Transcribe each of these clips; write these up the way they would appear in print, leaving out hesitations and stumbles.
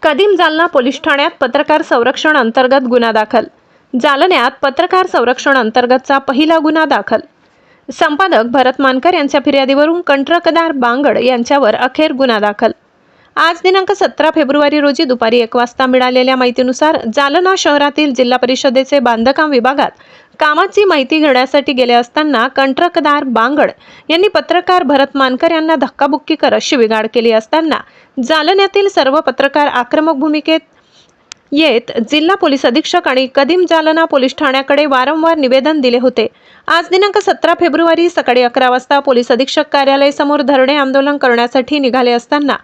कदीम जालना पोलीस ठाण्यात पत्रकार संरक्षण अंतर्गत गुन्हा दाखल। जालन्यात पत्रकार संरक्षण अंतर्गतचा पहिला गुन्हा दाखल। संपादक भरत मानकर यांच्या फिर्यादीवरून कंत्राटदार बांगड यांच्यावर अखेर गुन्हा दाखल। आज दिनांक 17 फेब्रुवारी रोजी दुपारी 1 वाजता मिळालेल्या माहितीनुसार जालना शहरातील जिल्हा परिषदेचे बांधकाम विभागात कामाची माहिती घेण्यासाठी गेले असताना कंत्राटदार बांगड यांनी पत्रकार भरत मानकर यांना धक्काबुक्की करत शिवीगाळ केली असताना जालन्यातील सर्व पत्रकार आक्रमक भूमिकेत येत जिल्हा पोलीस अधीक्षक आणि कदीम जालना पोलीस ठाण्याकडे वारंवार निवेदन दिले होते। आज दिनांक 17 फेब्रुवारी सकाळी 11 वाजता पोलीस अधीक्षक कार्यालय समोर धरणे आंदोलन करण्यासाठी निघाले असताना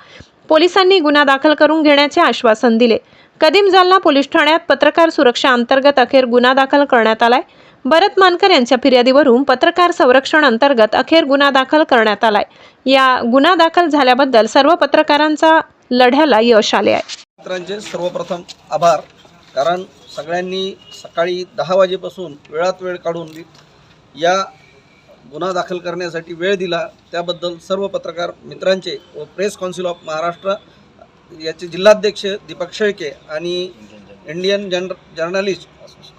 पोलिसांनी गुन्हा दाखल करून घेण्याचे आश्वासन दिले। कदीम जालना पोलीस ठाण्यात पत्रकार सुरक्षा अंतर्गत अखेर गुन्हा दाखल करण्यात आलाय। भरत मानकर यांच्या फिर्यादीवरून पत्रकार संरक्षण अंतर्गत अखेर गुन्हा दाखल करण्यात आलाय। या गुन्हा दाखल झाल्याबद्दल सर्व पत्रकारांचा लढ्याला यश आले आहे। मित्रांचे सर्वप्रथम आभार, कारण सगळ्यांनी सकाळी 10 वाजेपासून वेळात वेळ काढून या गुन्हा दाखल करण्यासाठी वेळ दिला, त्याबद्दल सर्व पत्रकार मित्रांचे व प्रेस काउन्सिल ऑफ महाराष्ट्र याचे जिल्हाध्यक्ष दीपक शेळके आणि इंडियन जर्नलिस्ट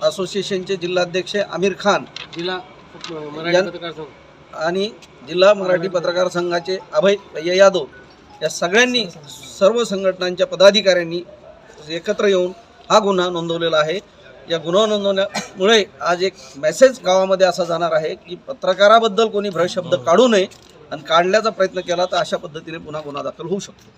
असोसिएशनचे जिल्हाध्यक्ष आमिर खान आणि जिल्हा मराठी पत्रकार संघाचे अभय यादव या सगळ्यांनी सर्व संघटनांच्या पदाधिकाऱ्यांनी एकत्र येऊन हा गुन्हा नोंदवलेला आहे। या गुन्हा नोंदवण्यामुळे आज एक मेसेज गावामध्ये असा जाणार आहे की पत्रकाराबद्दल कोणी भ्रशब्द काढू नये, आणि काढल्याचा प्रयत्न केला तर अशा पद्धतीने पुन्हा गुन्हा दाखल होऊ शकतो।